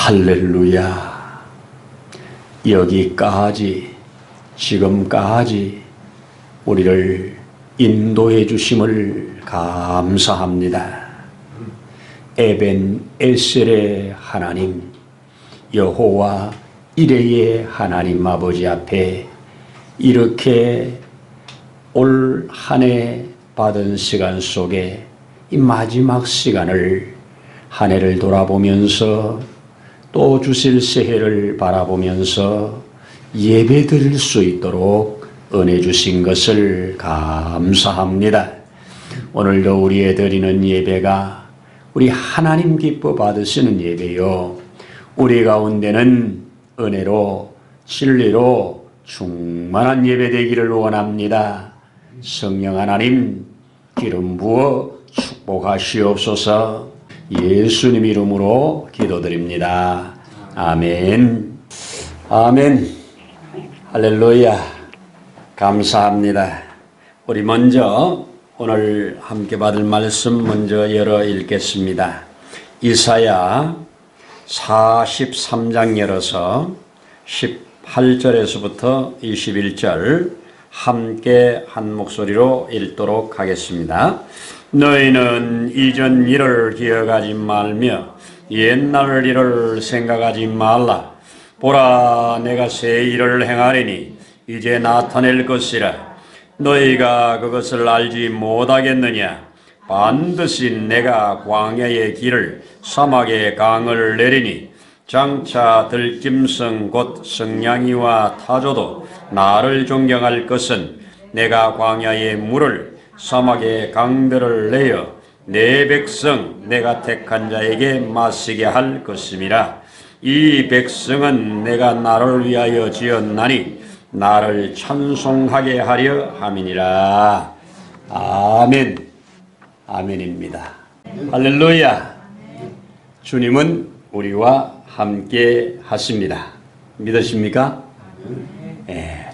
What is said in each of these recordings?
할렐루야. 여기까지, 지금까지 우리를 인도해 주심을 감사합니다. 에벤 에셀의 하나님, 여호와 이레의 하나님 아버지 앞에 이렇게 올 한 해 받은 시간 속에 이 마지막 시간을, 한 해를 돌아보면서 또 주실 새해를 바라보면서 예배 드릴 수 있도록 은혜 주신 것을 감사합니다. 오늘도 우리의 드리는 예배가 우리 하나님 기뻐 받으시는 예배요, 우리 가운데는 은혜로 진리로 충만한 예배 되기를 원합니다. 성령 하나님 기름 부어 축복하시옵소서. 예수님 이름으로 기도드립니다. 아멘. 아멘. 할렐루야. 감사합니다. 우리 먼저 오늘 함께 받을 말씀 먼저 열어 읽겠습니다. 이사야 43장 열어서 18절에서부터 21절 함께 한 목소리로 읽도록 하겠습니다. 너희는 이전 일을 기억하지 말며 옛날 일을 생각하지 말라. 보라, 내가 새 일을 행하리니 이제 나타낼 것이라. 너희가 그것을 알지 못하겠느냐? 반드시 내가 광야의 길을 사막의 강을 내리니 장차 들짐승 곧 성냥이와 타조도 나를 존경할 것은 내가 광야의 물을 사막의 강들을 내어 내 백성 내가 택한 자에게 마시게 할 것임이라. 이 백성은 내가 나를 위하여 지었나니 나를 찬송하게 하려 함이니라. 아멘. 아멘입니다. 할렐루야. 주님은 우리와 함께 하십니다. 믿으십니까?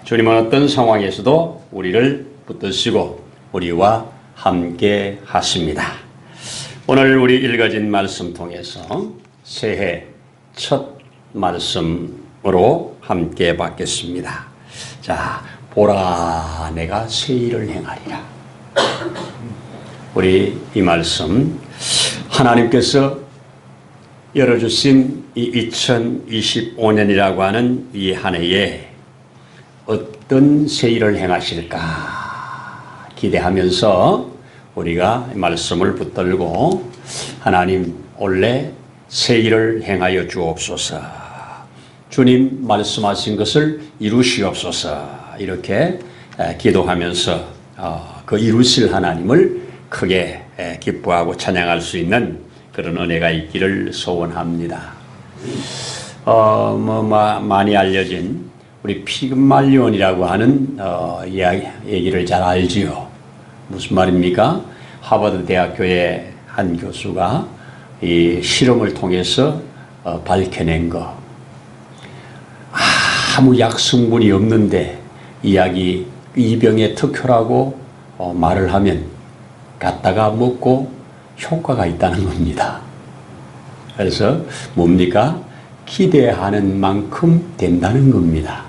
주님은 어떤 상황에서도 우리를 붙드시고 우리와 함께 하십니다. 오늘 우리 읽어진 말씀 통해서 새해 첫 말씀으로 함께 받겠습니다. 자, 보라, 내가 새 일을 행하리라. 우리 이 말씀, 하나님께서 열어주신 이 2025년이라고 하는 이 한 해에 어떤 새 일을 행하실까 기대하면서 우리가 말씀을 붙들고, 하나님 올해 새 일을 행하여 주옵소서, 주님 말씀하신 것을 이루시옵소서, 이렇게 기도하면서 그 이루실 하나님을 크게 기뻐하고 찬양할 수 있는 그런 은혜가 있기를 소원합니다. 많이 알려진 우리 피그말리온이라고 하는 얘기를 잘 알지요. 무슨 말입니까? 하버드 대학교의 한 교수가 이 실험을 통해서 밝혀낸 거. 아무 약 성분이 없는데 이 약이 이 병의 특효라고 말을 하면 갖다가 먹고 효과가 있다는 겁니다. 그래서 뭡니까? 기대하는 만큼 된다는 겁니다.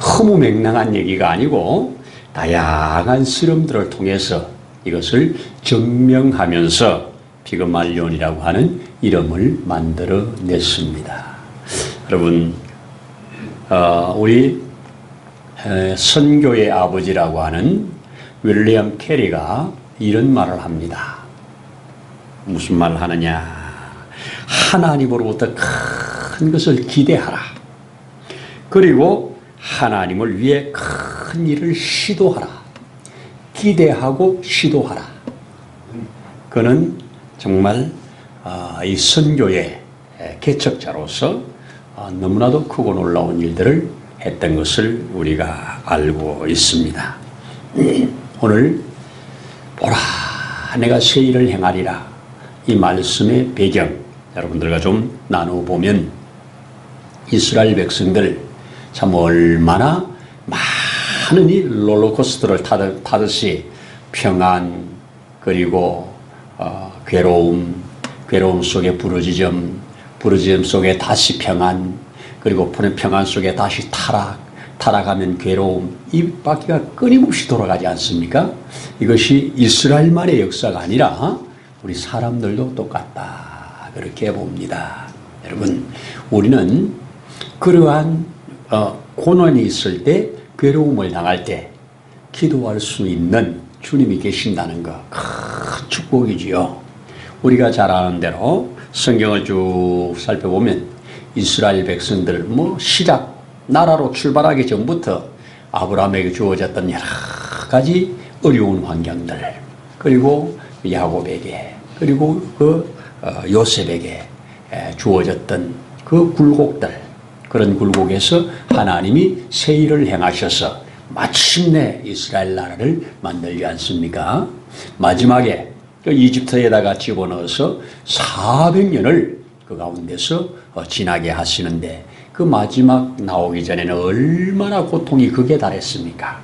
허무맹랑한 얘기가 아니고 다양한 실험들을 통해서 이것을 증명하면서 피그말리온이라고 하는 이름을 만들어냈습니다. 여러분, 우리 선교의 아버지라고 하는 윌리엄 캐리가 이런 말을 합니다. 무슨 말을 하느냐? 하나님으로부터 큰 것을 기대하라. 그리고 하나님을 위해 큰 일을 시도하라. 기대하고 시도하라. 그는 정말 이 선교의 개척자로서 너무나도 크고 놀라운 일들을 했던 것을 우리가 알고 있습니다. 오늘 보라, 내가 새 일을 행하리라. 이 말씀의 배경, 여러분들과 좀 나눠보면 이스라엘 백성들 참 얼마나 많은 이 롤러코스터를 타듯이 평안, 그리고 괴로움 속에 부르짖음 부르짖음 속에 다시 평안, 그리고 평안 속에 다시 타락하면 괴로움, 이 바퀴가 끊임없이 돌아가지 않습니까? 이것이 이스라엘만의 역사가 아니라 우리 사람들도 똑같다, 그렇게 봅니다. 여러분, 우리는 그러한 고난이 있을 때, 괴로움을 당할 때 기도할 수 있는 주님이 계신다는 것, 큰 축복이지요. 우리가 잘 아는 대로 성경을 쭉 살펴보면 이스라엘 백성들 시작 나라로 출발하기 전부터 아브라함에게 주어졌던 여러 가지 어려운 환경들, 그리고 야곱에게, 그리고 요셉에게 주어졌던 그 굴곡들, 그런 굴곡에서 하나님이 새 일을 행하셔서 마침내 이스라엘 나라를 만들지 않습니까? 마지막에 이집트에다가 집어넣어서 400년을 그 가운데서 지나게 하시는데, 그 마지막 나오기 전에는 얼마나 고통이 극에 달했습니까?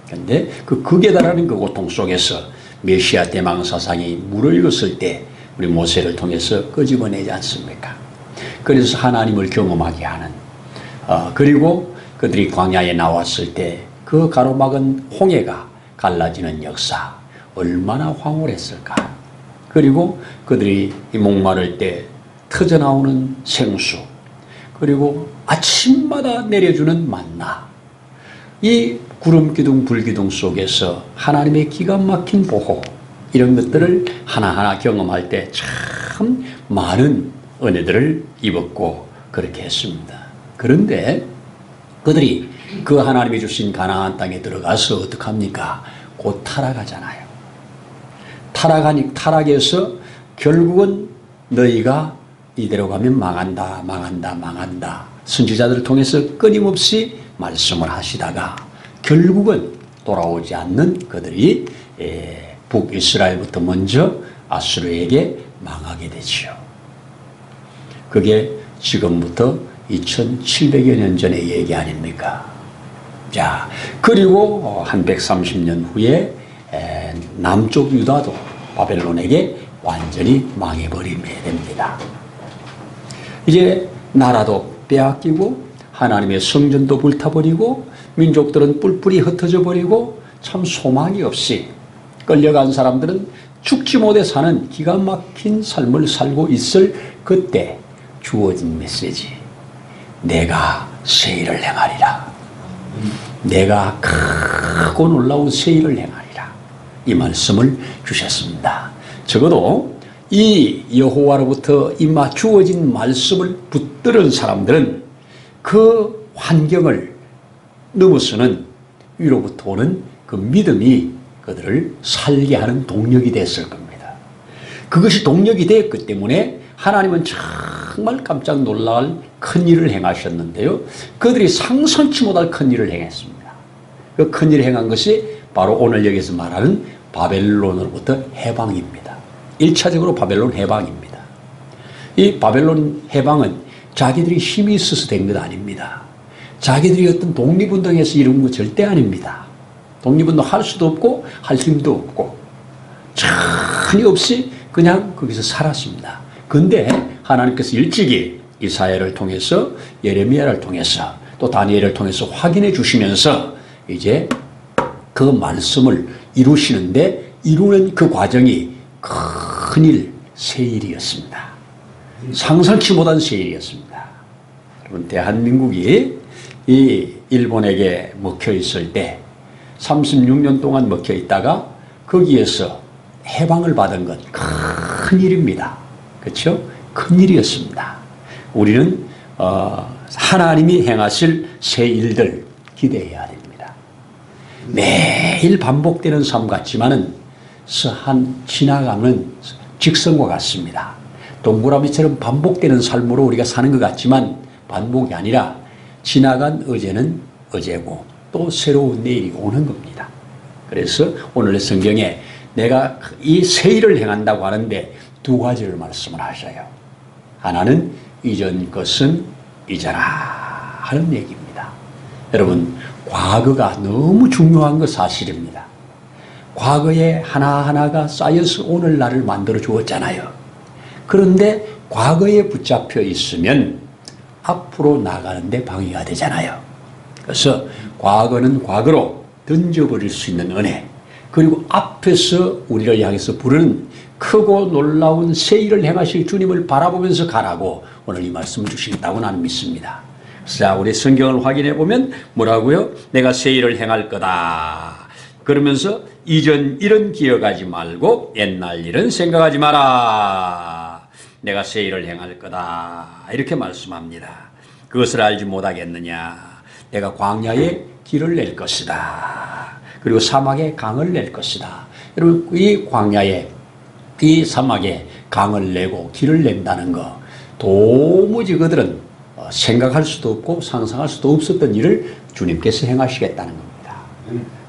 그런데 그 극에 달하는 그 고통 속에서 메시아 대망 사상이 무르익었을 때 우리 모세를 통해서 끄집어내지 않습니까? 그래서 하나님을 경험하게 하는, 그리고 그들이 광야에 나왔을 때 그 가로막은 홍해가 갈라지는 역사, 얼마나 황홀했을까? 그리고 그들이 목마를 때 터져나오는 생수, 그리고 아침마다 내려주는 만나, 이 구름기둥 불기둥 속에서 하나님의 기가 막힌 보호, 이런 것들을 하나하나 경험할 때 참 많은 은혜들을 입었고 그렇게 했습니다. 그런데 그들이 그 하나님이 주신 가나안 땅에 들어가서 어떡합니까? 곧 타락하잖아요. 타락해서 결국은 너희가 이대로 가면 망한다. 선지자들을 통해서 끊임없이 말씀을 하시다가 결국은 돌아오지 않는 그들이 북이스라엘부터 먼저 아수르에게 망하게 되지요. 그게 지금부터 2700여 년 전의 얘기 아닙니까? 자, 그리고 한 130년 후에 남쪽 유다도 바벨론에게 완전히 망해버리게 됩니다. 이제 나라도 빼앗기고 하나님의 성전도 불타버리고 민족들은 뿔뿔이 흩어져 버리고 참 소망이 없이 끌려간 사람들은 죽지 못해 사는 기가 막힌 삶을 살고 있을 그때 주어진 메시지, 내가 새 일을 행하리라, 내가 크고 놀라운 새 일을 행하리라, 이 말씀을 주셨습니다. 적어도 이 여호와로부터 임마 주어진 말씀을 붙들은 사람들은 그 환경을 넘어서는 위로부터 오는 그 믿음이 그들을 살게 하는 동력이 됐을 겁니다. 그것이 동력이 되었기 때문에 하나님은 정말 깜짝 놀랄 큰 일을 행하셨는데요, 그들이 상상치 못할 큰 일을 행했습니다. 그 큰 일을 행한 것이 바로 오늘 여기서 말하는 바벨론으로부터 해방입니다. 1차적으로 바벨론 해방입니다. 이 바벨론 해방은 자기들이 힘이 있어서 된 것 아닙니다. 자기들이 어떤 독립운동에서 이룬 거 절대 아닙니다. 독립운동 할 수도 없고 할 힘도 없고 전혀 없이 그냥 거기서 살았습니다. 그런데 하나님께서 일찍이 이사야를 통해서, 예레미야를 통해서, 또 다니엘을 통해서 확인해 주시면서 이제 그 말씀을 이루시는데, 이루는 그 과정이 큰일, 새 일이었습니다. 상상치 못한 새 일이었습니다. 여러분, 대한민국이 이 일본에게 먹혀 있을 때 36년 동안 먹혀 있다가 거기에서 해방을 받은 건 큰 일입니다. 그렇죠? 큰 일이었습니다. 우리는 하나님이 행하실 새 일들 기대해야 됩니다. 매일 반복되는 삶 같지만은 지나가는 직선과 같습니다. 동그라미처럼 반복되는 삶으로 우리가 사는 것 같지만 반복이 아니라 지나간 어제는 어제고 또 새로운 내일이 오는 겁니다. 그래서 오늘의 성경에 내가 이 새 일을 행한다고 하는데 두 가지를 말씀을 하셔요. 하나는 이전 것은 잊어라 하는 얘기입니다. 여러분, 과거가 너무 중요한 거 사실입니다. 과거에 하나하나가 쌓여서 오늘날을 만들어 주었잖아요. 그런데 과거에 붙잡혀 있으면 앞으로 나가는데 방해가 되잖아요. 그래서 과거는 과거로 던져버릴 수 있는 은혜, 그리고 앞에서 우리를 향해서 부르는 크고 놀라운 새 일을 행하실 주님을 바라보면서 가라고 오늘 이 말씀을 주시겠다고 나는 믿습니다. 자, 우리 성경을 확인해 보면 뭐라고요? 내가 새 일을 행할 거다. 그러면서 이전 일은 기억하지 말고 옛날 일은 생각하지 마라. 내가 새 일을 행할 거다. 이렇게 말씀합니다. 그것을 알지 못하겠느냐? 내가 광야에 길을 낼 것이다. 그리고 사막에 강을 낼 것이다. 여러분, 이 광야에, 이 사막에 강을 내고 길을 낸다는 거, 도무지 그들은 생각할 수도 없고 상상할 수도 없었던 일을 주님께서 행하시겠다는 겁니다.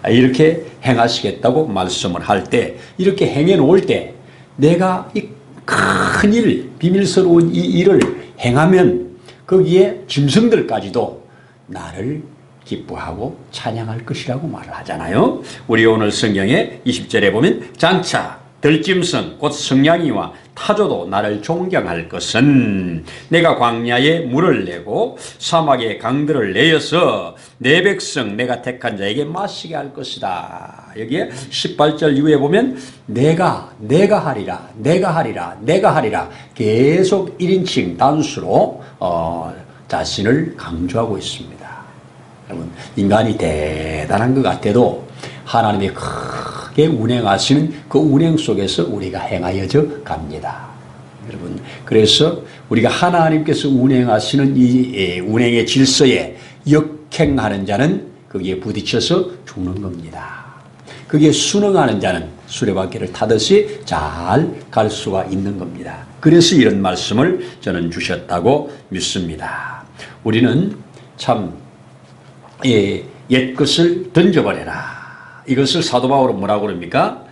이렇게 행하시겠다고 말씀을 할 때, 이렇게 행해 놓을 때, 내가 이 큰 일, 비밀스러운 이 일을 행하면 거기에 짐승들까지도 나를 기뻐하고 찬양할 것이라고 말을 하잖아요. 우리 오늘 성경에 20절에 보면 장차 들짐승 곧 성냥이와 타조도 나를 존경할 것은 내가 광야에 물을 내고 사막에 강들을 내어서 내 백성 내가 택한 자에게 마시게 할 것이다. 여기에 18절 이후에 보면 내가 하리라, 내가 하리라, 내가 하리라, 계속 1인칭 단수로 자신을 강조하고 있습니다. 여러분, 인간이 대단한 것 같아도 하나님이 크게 운행하시는 그 운행 속에서 우리가 행하여져 갑니다. 여러분, 그래서 우리가 하나님께서 운행하시는 이 운행의 질서에 역행하는 자는 거기에 부딪혀서 죽는 겁니다. 거기에 순응하는 자는 수레바퀴를 타듯이 잘 갈 수가 있는 겁니다. 그래서 이런 말씀을 저는 주셨다고 믿습니다. 우리는 참 옛 것을 던져버려라. 이것을 사도 바울은 뭐라고 그럽니까?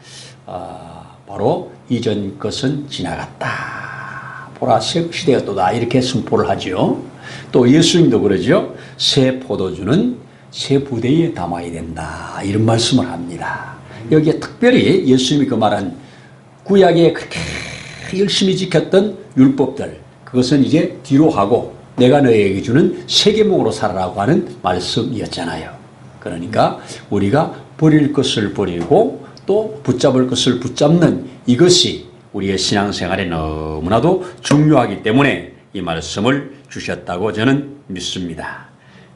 바로 이전 것은 지나갔다. 보라 새 것이 되었도다. 이렇게 선포를 하죠. 또 예수님도 그러죠. 새 포도주는 새 부대에 담아야 된다. 이런 말씀을 합니다. 여기에 특별히 예수님이 그 말한 구약에 그렇게 열심히 지켰던 율법들, 그것은 이제 뒤로 하고 내가 너에게 주는 새 계명으로 살아라고 하는 말씀이었잖아요. 그러니까 우리가 버릴 것을 버리고 또 붙잡을 것을 붙잡는 이것이 우리의 신앙생활에 너무나도 중요하기 때문에 이 말씀을 주셨다고 저는 믿습니다.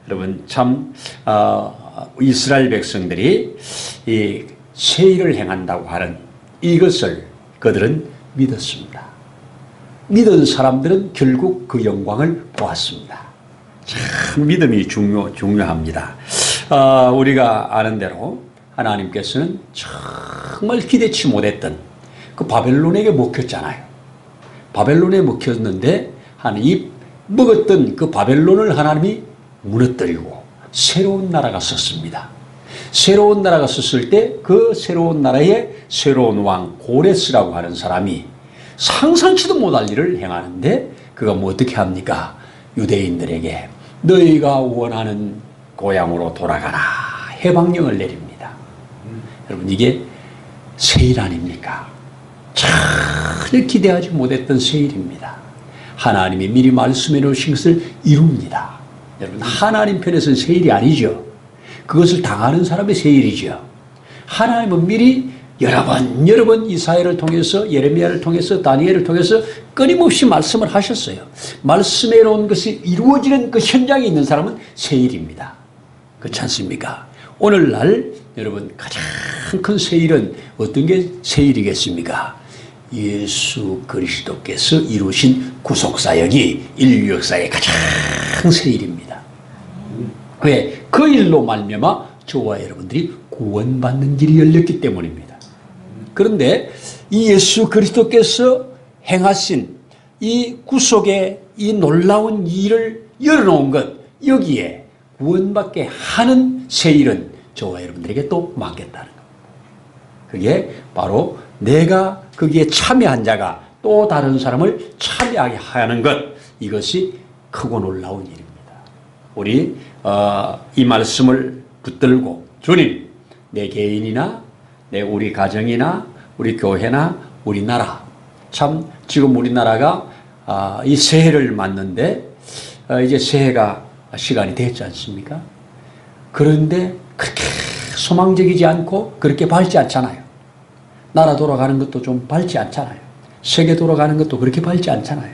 여러분, 참 이스라엘 백성들이 이 새 일을 행한다고 하는 이것을 그들은 믿었습니다. 믿은 사람들은 결국 그 영광을 보았습니다. 참 믿음이 중요합니다. 우리가 아는 대로 하나님께서는 정말 기대치 못했던 그 바벨론에게 먹혔잖아요. 바벨론에 먹혔는데 이 먹었던 그 바벨론을 하나님이 무너뜨리고 새로운 나라가 섰습니다. 새로운 나라가 섰을 때 그 새로운 나라의 새로운 왕 고레스라고 하는 사람이 상상치도 못할 일을 행하는데 그가 뭐 어떻게 합니까? 유대인들에게 너희가 원하는 고향으로 돌아가라 해방령을 내립니다. 여러분, 이게 새일 아닙니까? 전혀 기대하지 못했던 새일입니다. 하나님이 미리 말씀해 놓으신 것을 이룹니다. 여러분, 하나님 편에서는 새일이 아니죠. 그것을 당하는 사람의 새일이죠. 하나님은 미리 여러 번 이사야를 통해서, 예레미야를 통해서, 다니엘을 통해서 끊임없이 말씀을 하셨어요. 말씀해 놓은 것이 이루어지는 그 현장에 있는 사람은 새일입니다. 그렇지 않습니까? 오늘날 여러분, 가장 큰 새일은 어떤 게 새일이겠습니까? 예수 그리스도께서 이루신 구속사역이 인류 역사의 가장 새일입니다. 왜? 그 일로 말미암아 저와 여러분들이 구원받는 길이 열렸기 때문입니다. 그런데 이 예수 그리스도께서 행하신 이 구속의 이 놀라운 일을 열어놓은 것, 여기에 구원받게 하는 새일은 저와 여러분들에게 또 맡겼다는 겁니다. 그게 바로 내가 거기에 참여한 자가 또 다른 사람을 참여하게 하는 것, 이것이 크고 놀라운 일입니다. 우리 이 말씀을 붙들고 주님, 내 개인이나 우리 가정이나 우리 교회나 우리나라, 참 지금 우리나라가 이 새해를 맞는데 이제 새해가 시간이 됐지 않습니까? 그런데 그렇게 소망적이지 않고 그렇게 밝지 않잖아요. 나라 돌아가는 것도 좀 밝지 않잖아요. 세계 돌아가는 것도 그렇게 밝지 않잖아요.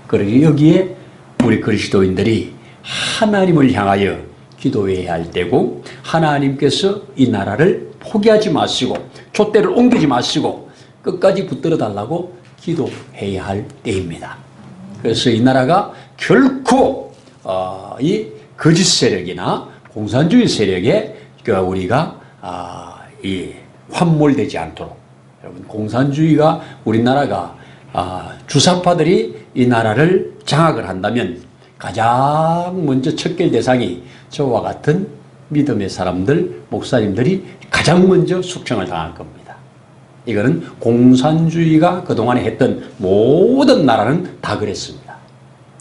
그러기 여기에 우리 그리스도인들이 하나님을 향하여 기도해야 할 때고, 하나님께서 이 나라를 포기하지 마시고 촛대를 옮기지 마시고 끝까지 붙들어 달라고 기도해야 할 때입니다. 그래서 이 나라가 결코 이 거짓 세력이나 공산주의 세력에 우리가 이 환몰되지 않도록, 여러분, 공산주의가 우리나라가 주사파들이 이 나라를 장악을 한다면 가장 먼저 척결 대상이 저와 같은 믿음의 사람들, 목사님들이 가장 먼저 숙청을 당할 겁니다. 이거는 공산주의가 그동안에 했던 모든 나라는 다 그랬습니다.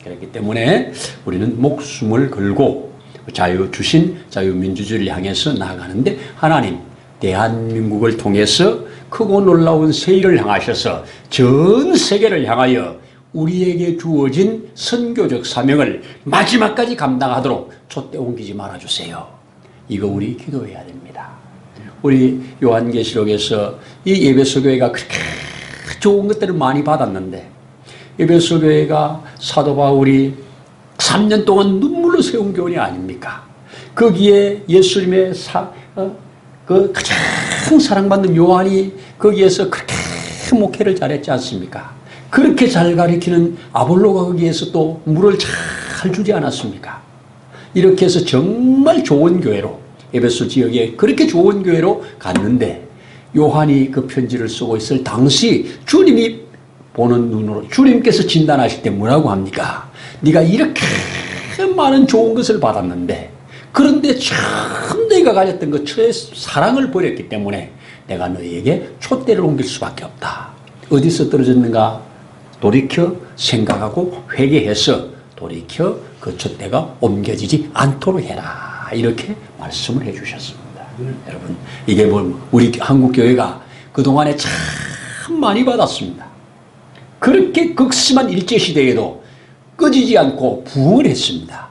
그렇기 때문에 우리는 목숨을 걸고 주신 자유민주주의를 향해서 나아가는데, 하나님 대한민국을 통해서 크고 놀라운 세일을 향하셔서 전 세계를 향하여 우리에게 주어진 선교적 사명을 마지막까지 감당하도록 촛대 옮기지 말아주세요. 이거 우리 기도해야 됩니다. 우리 요한계시록에서 이 에베소 교회가 그렇게 좋은 것들을 많이 받았는데, 에베소 교회가 사도 바울이 3년 동안 눈물로 세운 교회 아닙니까? 거기에 예수님의 그 가장 사랑받는 요한이 거기에서 그렇게 목회를 잘했지 않습니까? 그렇게 잘 가르치는 아볼로가 거기에서 또 물을 잘 주지 않았습니까? 이렇게 해서 정말 좋은 교회로, 에베소 지역에 그렇게 좋은 교회로 갔는데, 요한이 그 편지를 쓰고 있을 당시 주님이 보는 눈으로, 주님께서 진단하실 때 뭐라고 합니까? 네가 이렇게 많은 좋은 것을 받았는데, 그런데 참 내가 가졌던 그 처의 사랑을 버렸기 때문에 내가 너희에게 촛대를 옮길 수밖에 없다. 어디서 떨어졌는가? 돌이켜 생각하고 회개해서 돌이켜 그 촛대가 옮겨지지 않도록 해라. 이렇게 말씀을 해 주셨습니다. 여러분, 이게 우리 한국교회가 그동안에 참 많이 받았습니다. 그렇게 극심한 일제시대에도 꺼지지 않고 부흥을 했습니다.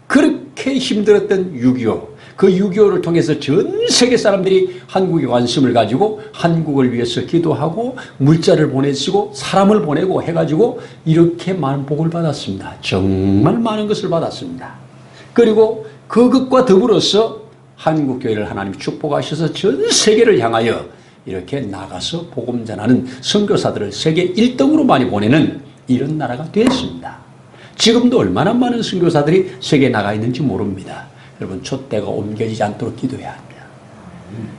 그렇게 힘들었던 6.25, 그 6.25를 통해서 전 세계 사람들이 한국에 관심을 가지고 한국을 위해서 기도하고 물자를 보내시고 사람을 보내고 해가지고 이렇게 많은 복을 받았습니다. 정말 많은 것을 받았습니다. 그리고 그것과 더불어서 한국교회를 하나님이 축복하셔서 전 세계를 향하여 이렇게 나가서 복음 전하는 선교사들을 세계 1등으로 많이 보내는 이런 나라가 되었습니다. 지금도 얼마나 많은 선교사들이 세계에 나가 있는지 모릅니다. 여러분, 촛대가 옮겨지지 않도록 기도해야 합니다.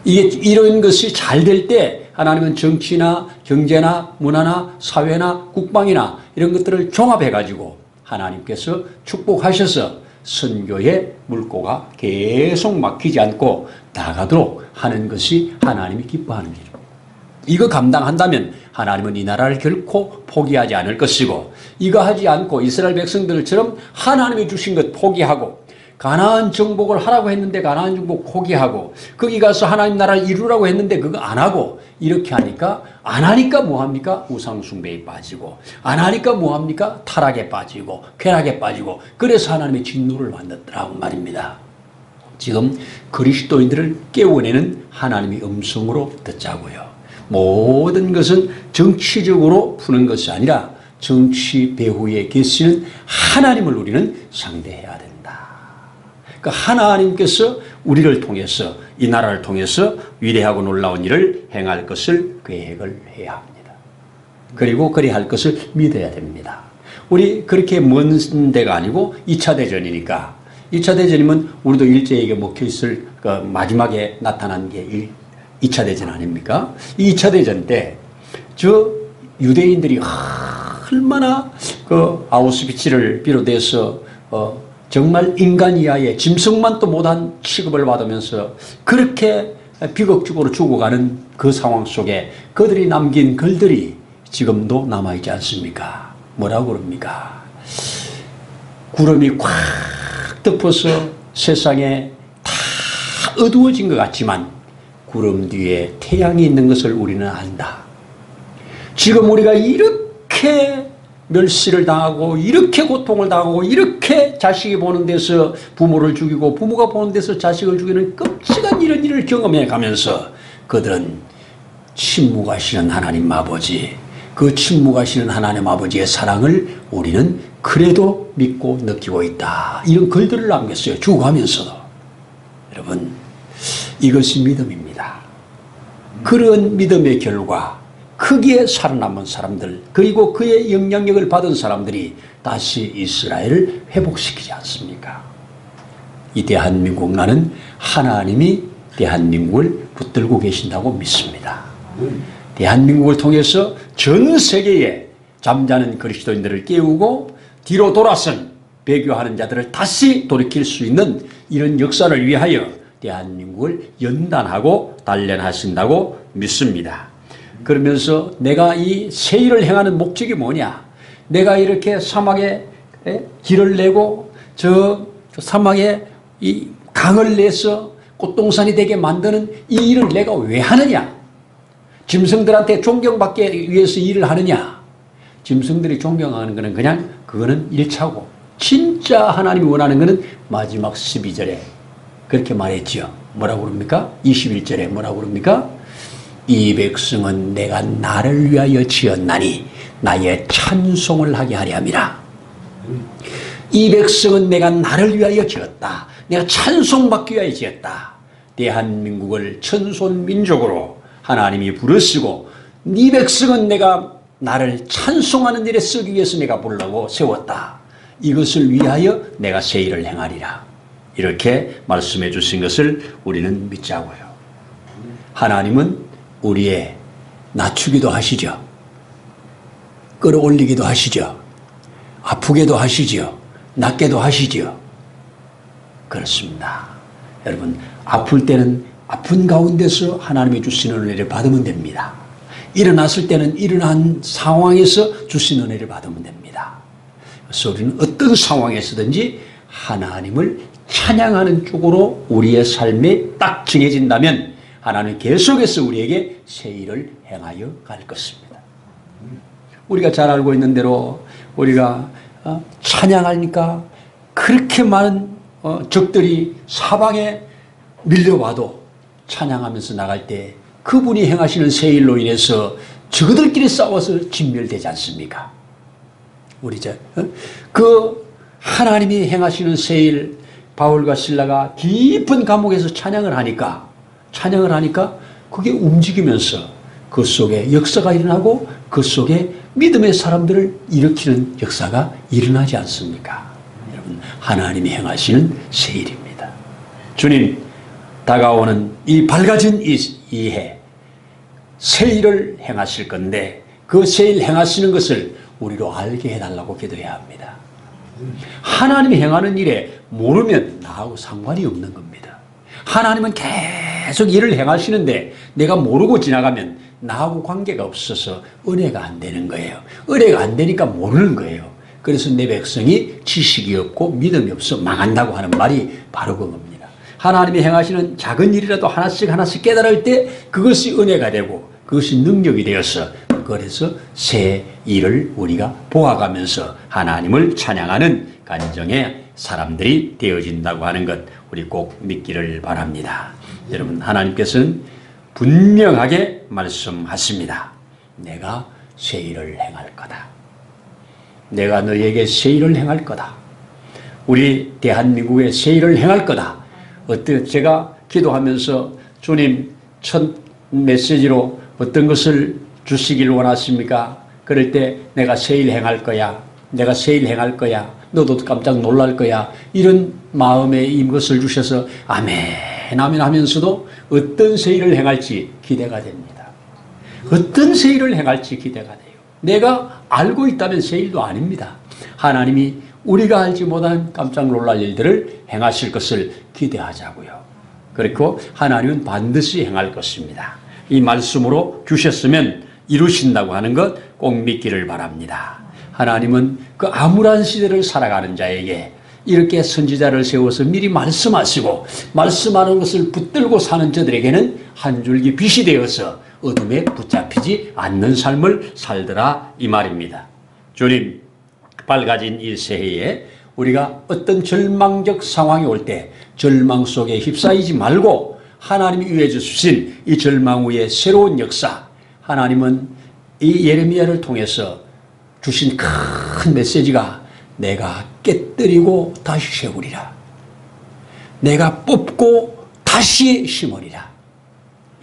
이런 것이 잘 될 때 하나님은 정치나 경제나 문화나 사회나 국방이나 이런 것들을 종합해가지고 하나님께서 축복하셔서 선교의 물꼬가 계속 막히지 않고 나가도록 하는 것이 하나님이 기뻐하는 일. 이거 감당한다면 하나님은 이 나라를 결코 포기하지 않을 것이고, 이거 하지 않고 이스라엘 백성들처럼 하나님이 주신 것 포기하고, 가나안 정복을 하라고 했는데 가나안 정복 포기하고, 거기 가서 하나님 나라를 이루라고 했는데 그거 안 하고, 이렇게 하니까, 안 하니까 뭐합니까? 우상숭배에 빠지고, 안 하니까 뭐합니까? 타락에 빠지고 쾌락에 빠지고, 그래서 하나님의 진노를 받았더라고 말입니다. 지금 그리스도인들을 깨워내는 하나님의 음성으로 듣자고요. 모든 것은 정치적으로 푸는 것이 아니라 정치 배후에 계시는 하나님을 우리는 상대해야 된다. 그러니까 하나님께서 우리를 통해서, 이 나라를 통해서 위대하고 놀라운 일을 행할 것을 계획을 해야 합니다. 그리고 그리 할 것을 믿어야 됩니다. 우리 그렇게 먼 데가 아니고 2차 대전이니까, 2차 대전이면 우리도 일제에게 먹혀있을 그 마지막에 나타난 게 2차 대전 아닙니까? 이 2차 대전 때 저 유대인들이 얼마나 그 아우슈비츠를 비롯해서 정말 인간 이하의 짐승만도 못한 취급을 받으면서 그렇게 비극적으로 죽어가는 그 상황 속에 그들이 남긴 글들이 지금도 남아있지 않습니까? 뭐라고 그럽니까? 구름이 꽉 덮어서 세상에 다 어두워진 것 같지만 구름 뒤에 태양이 있는 것을 우리는 안다. 지금 우리가 이렇게 멸시를 당하고 이렇게 고통을 당하고 이렇게 자식이 보는 데서 부모를 죽이고 부모가 보는 데서 자식을 죽이는 끔찍한 이런 일을 경험해 가면서 그들은 침묵하시는 하나님 아버지, 그 침묵하시는 하나님 아버지의 사랑을 우리는 그래도 믿고 느끼고 있다. 이런 글들을 남겼어요. 죽어가면서도. 여러분, 이것이 믿음입니다. 그런 믿음의 결과 크기에 살아남은 사람들, 그리고 그의 영향력을 받은 사람들이 다시 이스라엘을 회복시키지 않습니까? 이 대한민국, 나는 하나님이 대한민국을 붙들고 계신다고 믿습니다. 대한민국을 통해서 전 세계에 잠자는 그리스도인들을 깨우고 뒤로 돌아선 배교하는 자들을 다시 돌이킬 수 있는 이런 역사를 위하여 대한민국을 연단하고 단련하신다고 믿습니다. 그러면서 내가 이 세일을 행하는 목적이 뭐냐? 내가 이렇게 사막에 길을 내고 저 사막에 이 강을 내서 꽃동산이 되게 만드는 이 일을 내가 왜 하느냐? 짐승들한테 존경받기 위해서 일을 하느냐? 짐승들이 존경하는 것은 그냥 그거는 1차고 진짜 하나님이 원하는 것은 마지막 12절에 그렇게 말했죠. 뭐라고 그럽니까? 21절에 뭐라고 그럽니까? 이 백성은 내가 나를 위하여 지었나니 나의 찬송을 하게 하려 함이라. 이 백성은 내가 나를 위하여 지었다. 내가 찬송받기 위하여 지었다. 대한민국을 천손민족으로 하나님이 부르시고 이 백성은 내가 나를 찬송하는 일에 쓰기 위해서 내가 부르려고 세웠다. 이것을 위하여 내가 새 일을 행하리라. 이렇게 말씀해 주신 것을 우리는 믿자고요. 하나님은 우리의 낮추기도 하시죠. 끌어올리기도 하시죠. 아프게도 하시죠. 낫게도 하시죠. 그렇습니다. 여러분, 아플 때는 아픈 가운데서 하나님이 주시는 은혜를 받으면 됩니다. 일어났을 때는 일어난 상황에서 주신 은혜를 받으면 됩니다. 그래서 우리는 어떤 상황에서든지 하나님을 찬양하는 쪽으로 우리의 삶이 딱 정해진다면 하나님 계속해서 우리에게 새 일을 행하여 갈 것입니다. 우리가 잘 알고 있는 대로 우리가 찬양하니까 그렇게 많은 적들이 사방에 밀려와도 찬양하면서 나갈 때 그분이 행하시는 새 일로 인해서 저들끼리 싸워서 진멸되지 않습니까? 그 하나님이 행하시는 새 일, 바울과 실라가 깊은 감옥에서 찬양을 하니까 그게 움직이면서 그 속에 역사가 일어나고 그 속에 믿음의 사람들을 일으키는 역사가 일어나지 않습니까? 여러분, 하나님이 행하시는 새 일입니다. 주님, 다가오는 이 밝아진 이 해 새 일을 행하실 건데 그 새 일 행하시는 것을 우리로 알게 해달라고 기도해야 합니다. 하나님이 행하는 일에 모르면 나하고 상관이 없는 겁니다. 하나님은 계속 일을 행하시는데 내가 모르고 지나가면 나하고 관계가 없어서 은혜가 안 되는 거예요. 은혜가 안 되니까 모르는 거예요. 그래서 내 백성이 지식이 없고 믿음이 없어 망한다고 하는 말이 바로 그겁니다. 하나님이 행하시는 작은 일이라도 하나씩 깨달을 때 그것이 은혜가 되고 그것이 능력이 되어서 그래서 새 일을 우리가 보아가면서 하나님을 찬양하는 간정의 사람들이 되어진다고 하는 것 우리 꼭 믿기를 바랍니다. 여러분, 하나님께서는 분명하게 말씀하십니다. 내가 새 일을 행할 거다. 내가 너에게 새 일을 행할 거다. 우리 대한민국에 새 일을 행할 거다. 제가 기도하면서 주님 첫 메시지로 어떤 것을 주시길 원하십니까? 그럴 때 내가 새 일 행할 거야. 내가 새 일 행할 거야. 너도 깜짝 놀랄 거야. 이런 마음에 이것을 주셔서 아멘 아멘 하면서도 어떤 새 일을 행할지 기대가 됩니다. 어떤 새 일을 행할지 기대가 돼요. 내가 알고 있다면 새 일도 아닙니다. 하나님이 우리가 알지 못한 깜짝 놀랄 일들을 행하실 것을 기대하자고요. 그리고 하나님은 반드시 행할 것입니다. 이 말씀으로 주셨으면 이루신다고 하는 것 꼭 믿기를 바랍니다. 하나님은 그 암울한 시대를 살아가는 자에게 이렇게 선지자를 세워서 미리 말씀하시고 말씀하는 것을 붙들고 사는 저들에게는 한 줄기 빛이 되어서 어둠에 붙잡히지 않는 삶을 살더라 이 말입니다. 주님, 밝아진 이 새해에 우리가 어떤 절망적 상황이 올 때 절망 속에 휩싸이지 말고 하나님이 위해 주신 이 절망 후의 새로운 역사, 하나님은 이 예레미야를 통해서 주신 큰 메시지가 내가 깨뜨리고 다시 세우리라. 내가 뽑고 다시 심으리라.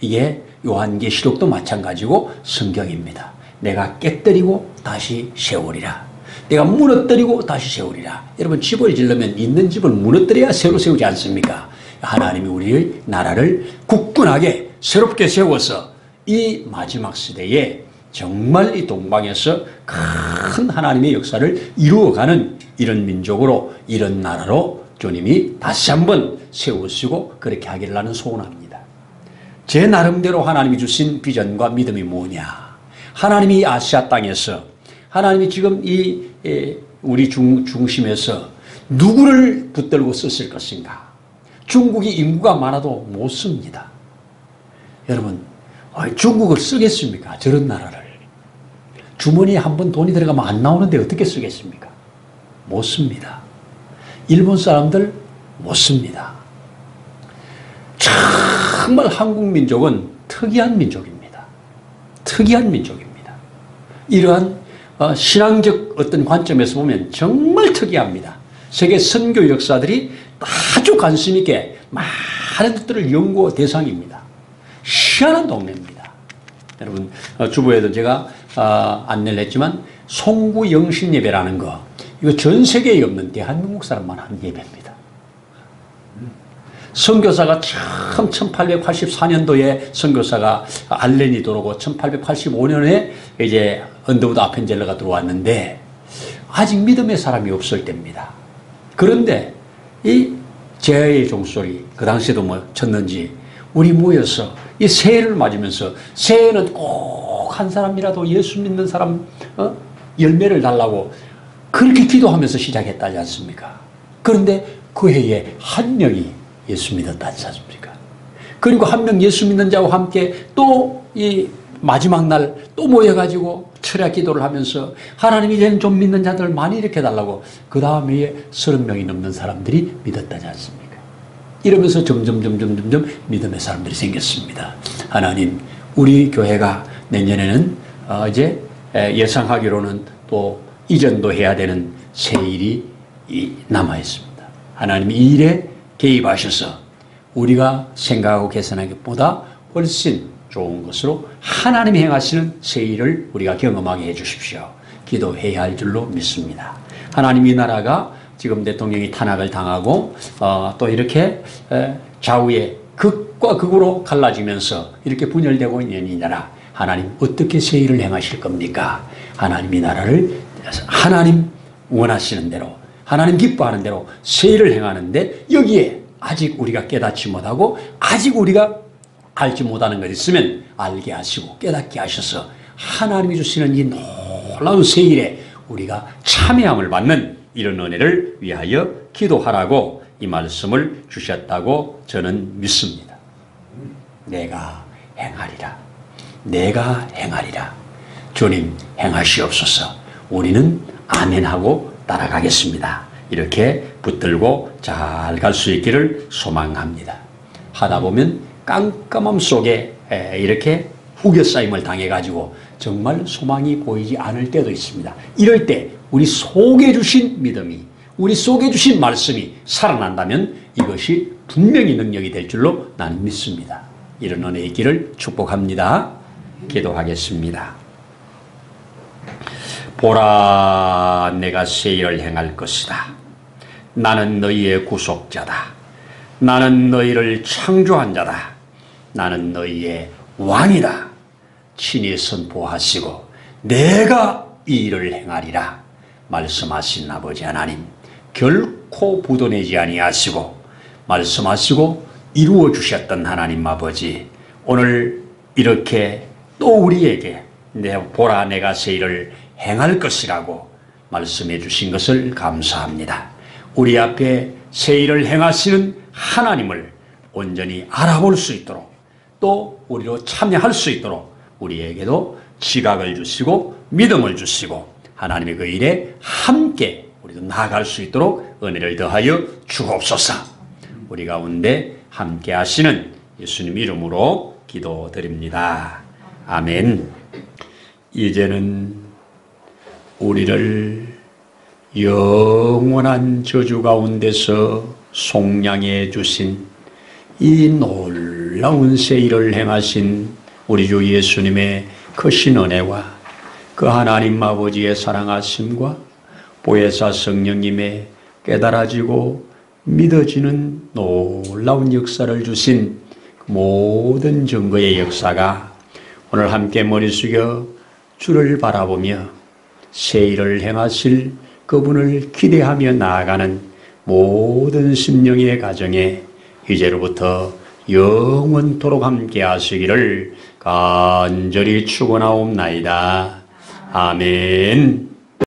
이게 요한계시록도 마찬가지고 성경입니다. 내가 깨뜨리고 다시 세우리라. 내가 무너뜨리고 다시 세우리라. 여러분, 집을 지으려면 있는 집을 무너뜨려야 새로 세우지 않습니까? 하나님이 우리의 나라를 굳건하게 새롭게 세워서 이 마지막 시대에 정말 이 동방에서 큰 하나님의 역사를 이루어가는 이런 민족으로, 이런 나라로 주님이 다시 한번 세우시고 그렇게 하기를 나는 소원합니다. 제 나름대로 하나님이 주신 비전과 믿음이 뭐냐? 하나님이 아시아 땅에서, 하나님이 지금 우리 중심에서 누구를 붙들고 쓰실 것인가? 중국이 인구가 많아도 못 씁니다. 여러분, 중국을 쓰겠습니까? 저런 나라를. 주머니에 한번 돈이 들어가면 안 나오는데 어떻게 쓰겠습니까? 못 씁니다. 일본 사람들 못 씁니다. 정말 한국 민족은 특이한 민족입니다. 특이한 민족입니다. 이러한 신앙적 어떤 관점에서 보면 정말 특이합니다. 세계 선교 역사들이 아주 관심 있게 많은 것들을 연구 대상입니다. 희한한 동네입니다. 여러분, 주보에도 제가 안내를 했지만 송구영신 예배라는 거, 이거 전 세계에 없는 대한민국 사람만 하는 예배입니다. 선교사가 참 1884년도에 선교사가 알렌이 들어오고 1885년에 이제 언더우드 아펜젤러가 들어왔는데 아직 믿음의 사람이 없을 때입니다. 그런데 이 제의 종소리, 그 당시에도 뭐 쳤는지 우리 모여서 이 새해를 맞으면서, 새해는 꼭 한 사람이라도 예수 믿는 사람 열매를 달라고 그렇게 기도하면서 시작했다지 않습니까? 그런데 그 해에 한 명이 예수 믿었다지 않습니까? 그리고 한 명 예수 믿는 자와 함께 또 이 마지막 날 또 모여가지고 철야 기도를 하면서 하나님 이제는 좀 믿는 자들 많이 일으켜 달라고 그 다음 해에 30명이 넘는 사람들이 믿었다지 않습니까? 이러면서 점점 믿음의 사람들이 생겼습니다. 하나님, 우리 교회가 내년에는 이제 예상하기로는 또 이전도 해야 되는 새 일이 남아 있습니다. 하나님이 이 일에 개입하셔서 우리가 생각하고 계산하는 것보다 훨씬 좋은 것으로 하나님이 행하시는 새 일을 우리가 경험하게 해 주십시오. 기도해야 할 줄로 믿습니다. 하나님, 이 나라가 지금 대통령이 탄압을 당하고 또 이렇게 좌우에 극과 극으로 갈라지면서 이렇게 분열되고 있는 이 나라, 하나님 어떻게 새 일을 행하실 겁니까? 하나님 이 나라를 하나님 원하시는 대로, 하나님 기뻐하는 대로 새 일을 행하는데, 여기에 아직 우리가 깨닫지 못하고 아직 우리가 알지 못하는 것이 있으면 알게 하시고 깨닫게 하셔서 하나님이 주시는 이 놀라운 새 일에 우리가 참여함을 받는 이런 은혜를 위하여 기도하라고 이 말씀을 주셨다고 저는 믿습니다. 내가 행하리라. 내가 행하리라. 주님 행하시옵소서. 우리는 아멘하고 따라가겠습니다. 이렇게 붙들고 잘 갈 수 있기를 소망합니다. 하다 보면 깜깜함 속에 이렇게 후겨싸임을 당해가지고 정말 소망이 보이지 않을 때도 있습니다. 이럴 때 우리 속에 주신 믿음이, 우리 속에 주신 말씀이 살아난다면 이것이 분명히 능력이 될 줄로 나는 믿습니다. 이런 은혜의 있기를 축복합니다. 기도하겠습니다. 보라, 내가 새 일을 행할 것이다. 나는 너희의 구속자다. 나는 너희를 창조한 자다. 나는 너희의 왕이다. 친히 선포하시고 내가 이 일을 행하리라 말씀하신 아버지 하나님, 결코 부도내지 아니하시고 말씀하시고 이루어 주셨던 하나님 아버지, 오늘 이렇게 또 우리에게 보라, 내가 새 일을 행할 것이라고 말씀해 주신 것을 감사합니다. 우리 앞에 새 일을 행하시는 하나님을 온전히 알아볼 수 있도록, 또 우리로 참여할 수 있도록 우리에게도 지각을 주시고 믿음을 주시고 하나님의 그 일에 함께 우리도 나아갈 수 있도록 은혜를 더하여 주옵소서. 우리 가운데 함께 하시는 예수님 이름으로 기도드립니다. 아멘. 이제는 우리를 영원한 저주 가운데서 속량해 주신 이 놀라운 새 일을 행하신 우리 주 예수님의 크신 은혜와 그 하나님 아버지의 사랑하심과 보혜사 성령님의 깨달아지고 믿어지는 놀라운 역사를 주신 모든 증거의 역사가 오늘 함께 머리 숙여 주를 바라보며 새 일을 행하실 그분을 기대하며 나아가는 모든 심령의 가정에 이제로부터 영원토록 함께 하시기를 간절히 축원하옵나이다. 아멘.